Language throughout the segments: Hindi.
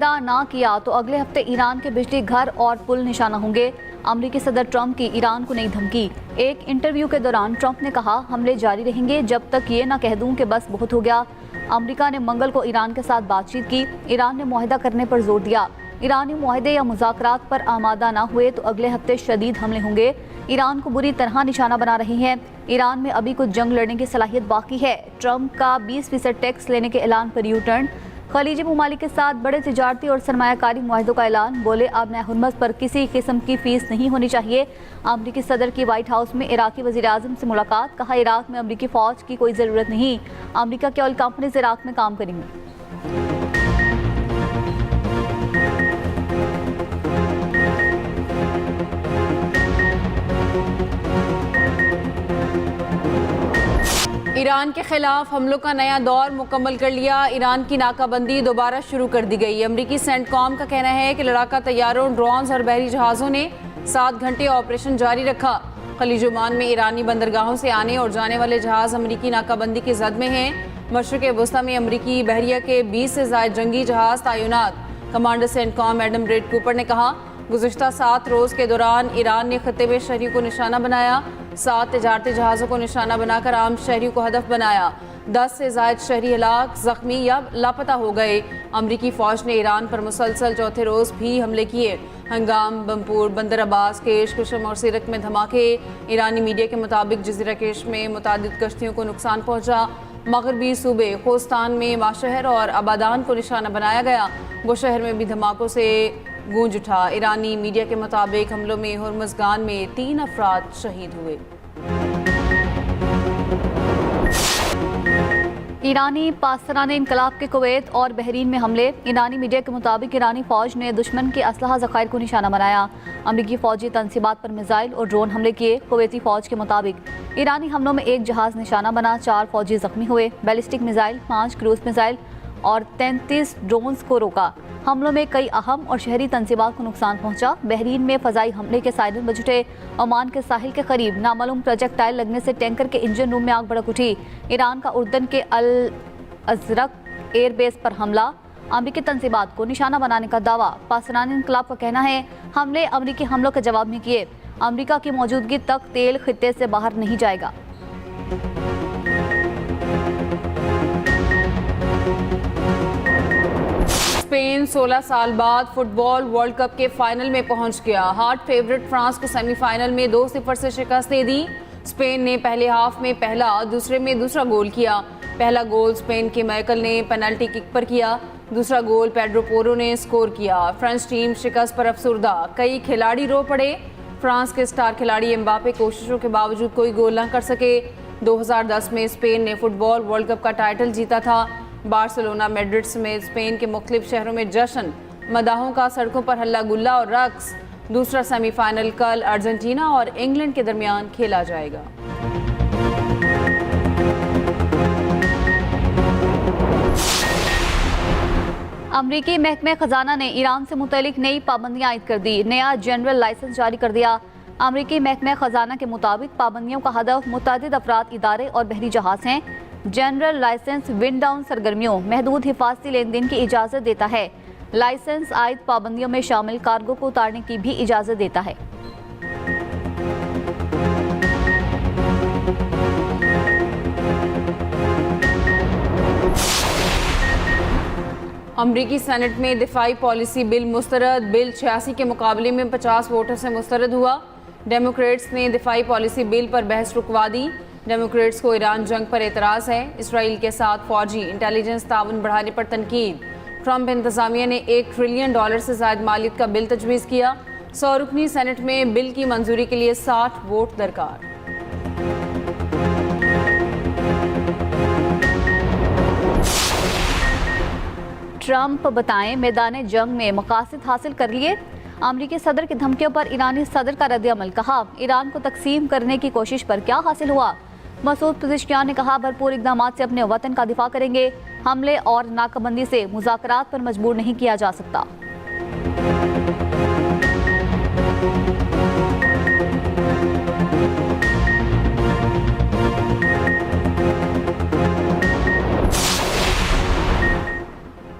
मुआहदा ना किया तो अगले हफ्ते ईरान के बिजली घर और पुल निशाना होंगे। अमरीकी सदर ट्रंप की ईरान को नई धमकी। एक इंटरव्यू के दौरान ट्रंप ने कहा, हमले जारी रहेंगे जब तक ये ना कह दूं कि बस बहुत हो गया। अमरीका ने मंगल को ईरान के साथ बातचीत की। ईरान ने मुआहदा करने पर जोर दिया। ईरानी मुआहदे या मुज़ाकरात पर आमादा ना हुए तो अगले हफ्ते शदीद हमले होंगे। ईरान को बुरी तरह निशाना बना रही हैं। ईरान में अभी कुछ जंग लड़ने की सलाहियत बाकी है। ट्रंप का 20% टैक्स लेने के ऐलान पर यू टर्न। खलीजी ममालिक के साथ बड़े तिजारती और सरमायाकारी मुआहदों का ऐलान। बोले, अब नए हुर्मस पर किसी किस्म की फीस नहीं होनी चाहिए। अमरीकी सदर की व्हाइट हाउस में इराकी वज़ीर आज़म से मुलाकात। कहा, इराक में अमरीकी फ़ौज की कोई ज़रूरत नहीं। अमरीका की ऑयल कंपनीज इराक में काम करेंगी। ईरान के खिलाफ हमलों का नया दौर मुकम्मल कर लिया। ईरान की नाकाबंदी दोबारा शुरू कर दी गई। अमरीकी सेंटकॉम का कहना है कि लड़ाका तैयारों, ड्रोन्स और बहरी जहाज़ों ने 7 घंटे ऑपरेशन जारी रखा। खलीज ओमान में ईरानी बंदरगाहों से आने और जाने वाले जहाज़ अमरीकी नाकाबंदी के जद में हैं। मशरिक़ वस्ता में अमरीकी बहरिया के 20 से ज़ायद जंगी जहाज़ तैनात। Commander CENTCOM Adam red Cooper ने कहा, गुज़िश्ता 7 रोज़ के दौरान ईरान ने खत्ते में शहरियों को निशाना बनाया। 7 तिजारती जहाज़ों को निशाना बनाकर आम शहरियों को हदफ बनाया। 10 से ज़ायद शहरी हलाक, ज़ख्मी या लापता हो गए। अमरीकी फ़ौज ने ईरान पर मुसलसल चौथे रोज़ भी हमले किए। हंगाम, बमपुर, बंदर अब्बास, केश, कुशम और सिरक में धमाके। ईरानी मीडिया के मुताबिक जज़ीरा केश में मुतादिद कश्तियों को नुकसान पहुँचा। मगरबी सूबे खोस्तान में माशहर और आबादान को निशाना बनाया गया। वो शहर में भी धमाकों से गूंज उठा। ईरानी मीडिया के मुताबिक हमलों में हुर्मुज़गान में 3 अफराद शहीद हुए। ईरानी पासराने इनकलाब के कुवैत और बहरीन में हमले। ईरानी मीडिया के मुताबिक ईरानी फ़ौज ने दुश्मन के असलहा ज़खायर को निशाना बनाया। अमरीकी फ़ौजी तनसीबात पर मिसाइल और ड्रोन हमले किए। कुवैती फ़ौज के मुताबिक ईरानी हमलों में 1 जहाज़ निशाना बना, 4 फ़ौजी ज़ख्मी हुए। बैलिस्टिक मिसाइल, 5 क्रूज़ मिसाइल और 33 ड्रोन्स को रोका। हमलों में कई अहम और शहरी तनसीबात को नुकसान पहुंचा। बहरीन में फ़ज़ाई हमले के सायरन बज उठे। ओमान के साहिल के करीब नामालूम प्रोजेक्टाइल लगने से टैंकर के इंजन रूम में आग भड़क उठी। ईरान का उर्दन के अल अज़रक एयरबेस पर हमला। अमरीकी तनसीबात को निशाना बनाने का दावा। पासरानी इनकलाब का कहना है, हमले अमरीकी हमलों के जवाब में किए। अमरीका की मौजूदगी तक तेल खित्ते से बाहर नहीं जाएगा। स्पेन 16 साल बाद फुटबॉल वर्ल्ड कप के फाइनल में पहुंच गया। हार्ड फेवरेट फ्रांस को सेमीफाइनल में 2-0 से शिकस्त दे दी। स्पेन ने पहले हाफ में पहला, दूसरे में दूसरा गोल किया। पहला गोल स्पेन के माइकल ने पेनल्टी किक पर किया। दूसरा गोल पेड्रो पोरो ने स्कोर किया। फ्रेंच टीम शिकस्त पर अफसुर्दा, कई खिलाड़ी रो पड़े। फ्रांस के स्टार खिलाड़ी एम्बापे कोशिशों के बावजूद कोई गोल न कर सके। 2010 में स्पेन ने फुटबॉल वर्ल्ड कप का टाइटल जीता था। बार्सिलोना, मैड्रिड समेत स्पेन के मुख्तलिफ शहरों में जश्न, मदाहों का सड़कों पर हल्ला गुल्ला और रक्स। दूसरा सेमीफाइनल कल अर्जेंटीना और इंग्लैंड के दरमियान खेला जाएगा। अमरीकी महकमे खजाना ने ईरान से मुतल्लिक नई पाबंदियां आयद कर दी। नया जनरल लाइसेंस जारी कर दिया। अमरीकी महकमे खजाना के मुताबिक पाबंदियों का हदफ मुतअद्दिद अफराद, इदारे और बहरी जहाज हैं। जनरल लाइसेंस विंड डाउन सरगर्मियों, महदूद हिफाजती लेन देन की इजाज़त देता है। लाइसेंस आयद पाबंदियों में शामिल कार्गो को उतारने की भी इजाज़त देता है। अमरीकी सेनेट में दिफाई पॉलिसी बिल मुस्तरद। बिल 86 के मुकाबले में 50 वोटों से मुस्तरद हुआ। डेमोक्रेट्स ने दिफाई पॉलिसी बिल पर बहस रुकवा दी। डेमोक्रेट्स को ईरान जंग पर एतराज़ है। इसराइल के साथ फौजी इंटेलिजेंस ताउन बढ़ाने पर तनकीद। ट्रंप इंतजामिया ने $1 ट्रिलियन से ज़ायद मालियत का बिल तजवीज़ किया। 100 रुकनी सेनेट में बिल की मंजूरी के लिए 60 वोट दरकार। ट्रंप बताएं, मैदान जंग में मकासद हासिल कर लिए। अमरीकी सदर की धमकियों पर ईरानी सदर का रद्द-ए-अमल। कहा, ईरान को तकसीम करने की कोशिश पर क्या हासिल हुआ। मसूद पज़ेश्कियान ने कहा, भरपूर इक़दाम से अपने वतन का दिफा करेंगे। हमले और नाकाबंदी से मुज़ाकरात पर मजबूर नहीं किया जा सकता।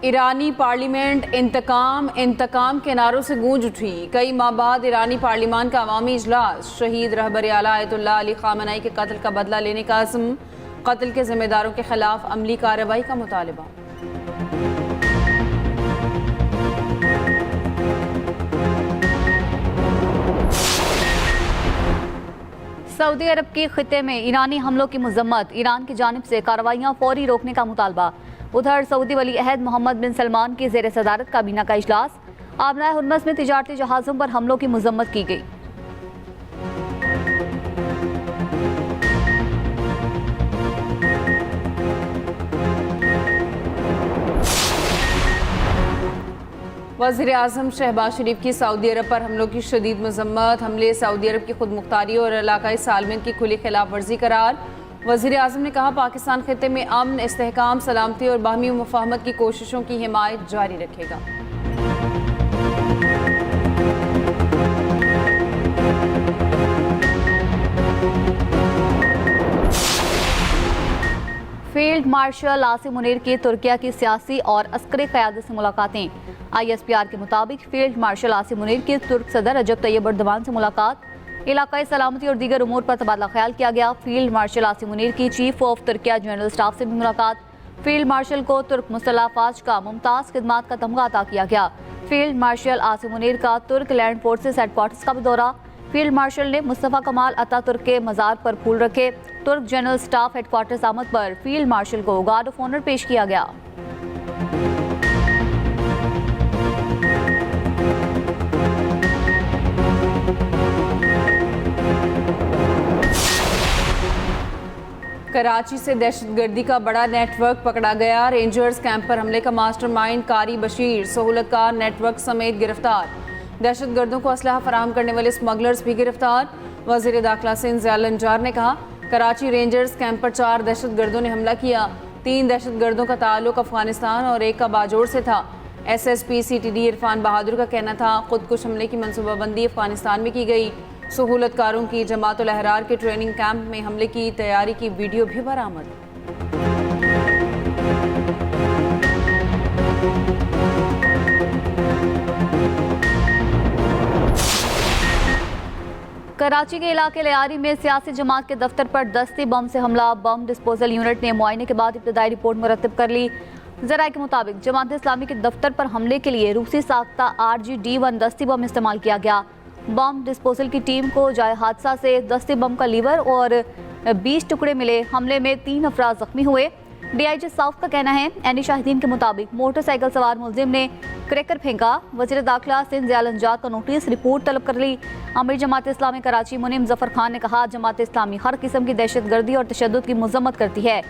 ईरानी पार्लियामेंट इंतकाम इंतकाम के नारों से गूंज उठी। कई माह बाद ईरानी पार्लियामान का अवामी इजलास। शहीद रहबर आला आयतुल्लाह अली खामनेई के कत्ल का बदला लेने का अज़्म। कत्ल के जिम्मेदारों के खिलाफ अमली कार्रवाई का मुतालबा। सऊदी अरब के खिते में ईरानी हमलों की मजम्मत। ईरान की जानिब से कार्रवाइयाँ फौरी रोकने का मुतालबा। उधर सऊदी वली अहद मोहम्मद बिन सलमान की ज़ेर सदारत काबीना का इजलास। आबनाए हुर्मस में तिजारती जहाज़ों पर हमलों की मजम्मत की गई। वज़ीर आज़म शहबाज शरीफ की सऊदी अरब पर हमलों की शदीद मजम्मत। हमले सऊदी अरब की खुद मुख्तारी और इलाकाई सालमियत की खुली खिलाफ वर्जी करार। वज़ीर आज़म ने कहा, पाकिस्तान खिते में अमन, इस्तेहकाम, सलामती और बाहमी मुफाहमत की कोशिशों की हिमायत जारी रखेगा। फील्ड मार्शल आसिम मुनीर की तुर्किया की सियासी और अस्करी क़यादत से मुलाकातें। ISPR के मुताबिक फील्ड मार्शल आसिम मुनीर की तुर्क सदर रजब तैयब एर्दोगान से मुलाकात। इलाकाई सलामती और दीगर उमूर पर तबादला ख्याल किया गया। फील्ड मार्शल आसिम मुनीर की chief of Türkiye general staff से भी मुलाकात। फील्ड मार्शल को तुर्क मुसल्लह अफवाज का मुमताज़ खिदमात का तमगा अता किया गया। फील्ड मार्शल आसिम मुनीर का तुर्क लैंड फोर्सेस हेडक्वार्टर्स का भी दौरा। फील्ड मार्शल ने मुस्तफ़ा कमाल अतातुर्क के मज़ार पर फूल रखे। तुर्क जनरल स्टाफ हेडक्वार्टर्स आमद पर फील्ड मार्शल को गार्ड ऑफ ऑनर पेश किया गया। कराची से दहशतगर्दी का बड़ा नेटवर्क पकड़ा गया। रेंजर्स कैंप पर हमले का मास्टरमाइंड कारी बशीर, सहूलतकार नेटवर्क समेत गिरफ्तार। दहशतगर्दों को असलहा फराहम करने वाले स्मगलर्स भी गिरफ्तार। वज़ीर दाखिला सिंध ज़ियाउल अंजार ने कहा, कराची रेंजर्स कैंप पर 4 दहशतगर्दों ने हमला किया। 3 दहशतगर्दों का ताल्लुक अफगानिस्तान और एक का बाजोड़ से था। SSP CTD इरफान बहादुर का कहना था, खुदकुश हमले की मनसूबाबंदी अफगानिस्तान में की गई। सहूलतकारों की जमातुल अहरार के ट्रेनिंग कैंप में हमले की तैयारी की वीडियो भी बरामद। कराची के इलाके लियारी में सियासी जमात के दफ्तर पर दस्ती बम से हमला। बम डिस्पोजल यूनिट ने मुआयने के बाद इब्तदाई रिपोर्ट मुरतब कर ली। ज़राए के मुताबिक जमात इस्लामी के दफ्तर पर हमले के लिए रूसी साख्ता RGD-1 दस्ती बम इस्तेमाल किया गया। बम डिस्पोजल की टीम को जाए हादसा से दस्ती बम का लीवर और 20 टुकड़े मिले। हमले में 3 अफराद जख्मी हुए। DIG साउथ का कहना है, एनी शाहिदीन के मुताबिक मोटरसाइकिल सवार मुलजिम ने क्रैकर फेंका। वज़ीर दाखिला सिंध ज़ियाउल अंजार का नोटिस रिपोर्ट तलब कर ली। अमीर जमात इस्लामी कराची मुनीम ज़फ़र खान ने कहा, जमात इस्लामी हर किस्म की दहशतगर्दी और तशद्दुद की मज़म्मत करती है।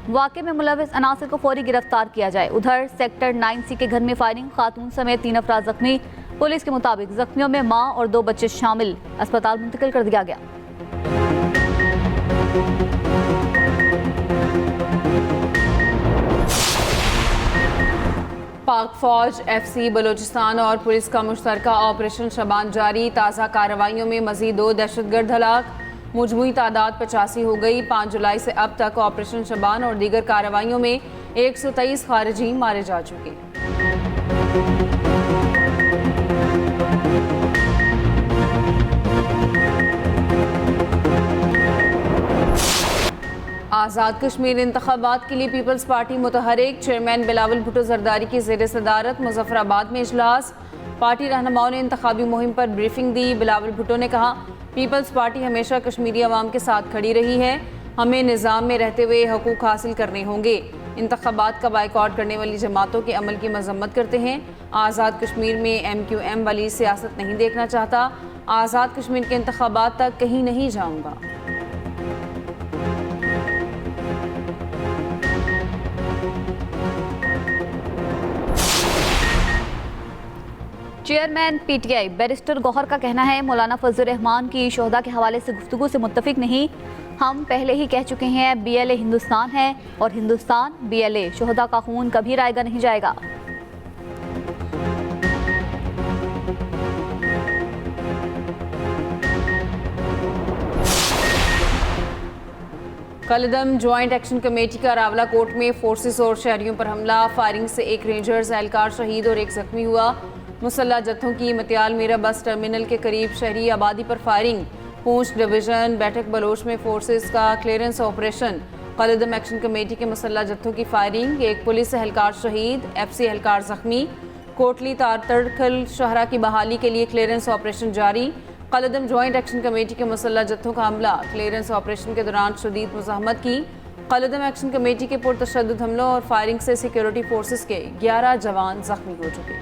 वाक़े में मुलविस अनासिर को फौरी गिरफ्तार किया जाए। उधर सेक्टर 9C के घर में फायरिंग, खातून समेत 3 अफराद जख्मी। पुलिस के मुताबिक जख्मियों में मां और 2 बच्चे शामिल। अस्पताल मुंतकिल कर दिया गया। पाक फौज, FC बलोचिस्तान और पुलिस का मुश्तरका ऑपरेशन शबान जारी। ताज़ा कार्रवाइयों में मजीद 2 दहशतगर्द हलाक। मजमूई तादाद 85 हो गई। 5 जुलाई से अब तक ऑपरेशन शबान और दीगर कार्रवाइयों में 123 खारिजी मारे जा चुके। आज़ाद कश्मीर इंतखाबात के लिए पीपल्स पार्टी मुतहरिक। चेयरमैन बिलावल भुट्टो जरदारी की ज़ेर सदारत मुजफ्फराबाद में इजलास। पार्टी रहनुमाओं ने इंतखाबी मुहिम पर ब्रीफिंग दी। बिलावल भुट्टो ने कहा, पीपल्स पार्टी हमेशा कश्मीरी अवाम के साथ खड़ी रही है। हमें निज़ाम में रहते हुए हकूक़ हासिल करने होंगे। इंतखाबात का बाइकआउट करने वाली जमातों के अमल की मजम्मत करते हैं। आज़ाद कश्मीर में MQM वाली सियासत नहीं देखना चाहता। आज़ाद कश्मीर के इंतखाबात तक कहीं नहीं जाऊँगा। चेयरमैन PTI बैरिस्टर गौहर का कहना है, मौलाना फजल रहमान की शोहदा के हवाले से गुफ्तगू से मुत्तफिक नहीं। हम पहले ही कह चुके हैं, BLA हिंदुस्तान है और हिंदुस्तान BLA। शोहदा का खून कभी रायगा नहीं जाएगा। कलदम ज्वाइंट एक्शन कमेटी का रावला कोर्ट में फोर्सेस और शहरियों पर हमला, फायरिंग से एक रेंजर्स एहलकार शहीद और एक जख्मी हुआ। मुसल्लह जत्थों की मतियाल मीरा बस टर्मिनल के करीब शहरी आबादी पर फायरिंग, पूंछ डिवीजन बैठक बलोच में फोर्सेस का क्लियरेंस ऑपरेशन। कलदम एक्शन कमेटी के मुसल्लह जत्थों की फायरिंग, एक पुलिस एहलकार शहीद, FC एहलकार जख्मी। कोटली तारतड़खल शहरा की बहाली के लिए क्लियरेंस ऑपरेशन जारी। कलदम ज्वाइंट एक्शन कमेटी के मुसल्लह जत्थों का हमला, क्लियरेंस ऑपरेशन के दौरान शदीद मुज़ाहमत की। कलदम एक्शन कमेटी के पुरतशद्दुद हमलों और फायरिंग से सिक्योरिटी फोर्सेस के 11 जवान जख्मी हो चुके।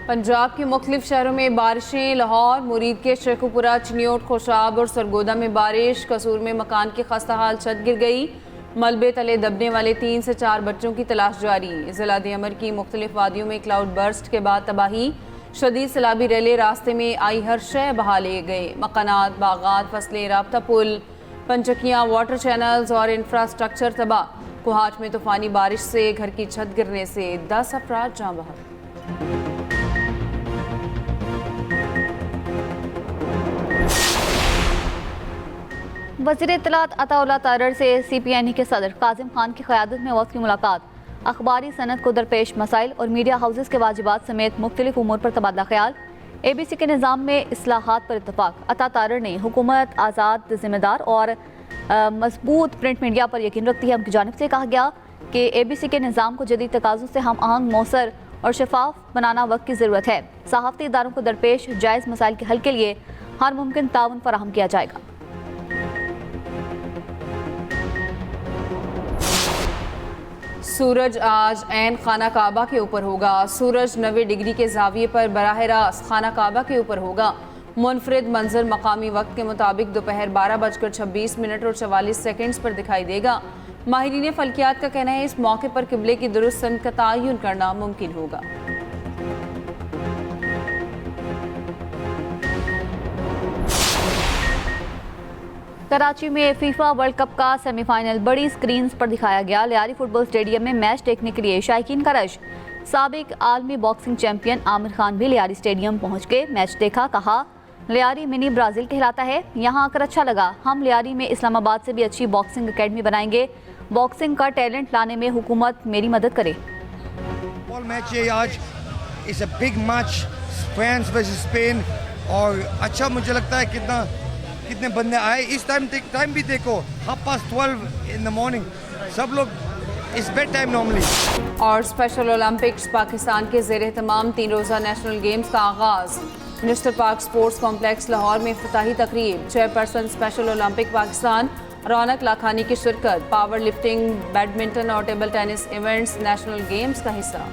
पंजाब के मुख्तलिफ शहरों में बारिशें, लाहौर, मुरीद के शेखुपुरा, चिन्योट, खोशाब और सरगोदा में बारिश, कसूर में मकान की खस्ता हाल छत गिर गई, मलबे तले दबने वाले 3 से 4 बच्चों की तलाश जारी। ज़िला दियमर की मुख्तलिफ वादियों में क्लाउड बर्स्ट के बाद तबाही, शदीद सैलाबी रेले रास्ते में आई हर शय बहा ले गए, मकानात, बागात, फसलें, राब्ता पुल, पंचकियाँ, वाटर चैनल्स और इंफ्रास्ट्रक्चर तबाह। कोहाट में तूफानी बारिश से घर की छत गिरने से 10 अफराद जाँ बहक। वज़ीर इत्तलात अताउल्लाह तारड़ से CPNE के सदर काजिम खान की क़यादत में वक्त की मुलाकात, अखबारी सनत को दरपेश मसाइल और मीडिया हाउसेस के वाजिबात समेत मुख्तलिफ उमूर पर तबादला ख्याल। ABC के निज़ाम में इस्लाहात पर इत्तफाक, अता तारड़ ने हुकूमत आज़ाद, ज़िम्मेदार और मजबूत प्रिंट मीडिया पर यकीन रखती है। उनकी जानिब से कहा गया कि ABC के निज़ाम को जदीद तकाज़ों से हम आहंग, मौसर और शफाफ बनाना वक्त की ज़रूरत है। सहाफ़ती इदारों को दरपेश जायज़ मसाइल के हल के लिए हर मुमकिन ताउन फराहम किया जाएगा। सूरज आज ऐन खाना काबा के ऊपर होगा। सूरज 90 डिग्री के जाविये पर बराह रास्त खाना काबा के ऊपर होगा। मुनफरिद मंजर मकामी वक्त के मुताबिक दोपहर 12:26 और 44 सेकंड्स पर दिखाई देगा। माहिरीन फल्कियात का कहना है इस मौके पर किबले की दुरुस्त सनत का तयन करना मुमकिन होगा। कराची में फीफा वर्ल्ड कप का सेमीफाइनल बड़ी स्क्रीन पर दिखाया गया। लियारी फुटबॉल स्टेडियम में मैच देखने के लिए शायकीन का रश। साबिक आलमी बॉक्सिंग चैंपियन आमिर खान भी लियारी स्टेडियम पहुंच के मैच देखा। कहा, लियारी मिनी ब्राज़ील कहलाता है, यहाँ आकर अच्छा लगा। हम लियारी में इस्लामाबाद से भी अच्छी बॉक्सिंग अकेडमी बनाएंगे। बॉक्सिंग का टैलेंट लाने में हुकूमत मेरी मदद करे। मैच ये आज it's a big match, France versus Spain. और अच्छा मुझे लगता है कितने बंदे आए। इस टाइम भी देखो 12:30 इन द मॉर्निंग, सब लोग इस बेड टाइम नॉर्मली। और स्पेशल ओलंपिक्स पाकिस्तान के ज़ेर एहतमाम 3 रोज़ा नेशनल गेम्स का आगाज़। Minister park sports complex Lahore में इफ्तिताही तकरीब। चेयरपर्सन स्पेशल ओलंपिक पाकिस्तान रौनक लाखानी की शिरकत। पावर लिफ्टिंग, बैडमिंटन और table tennis events national games का हिस्सा।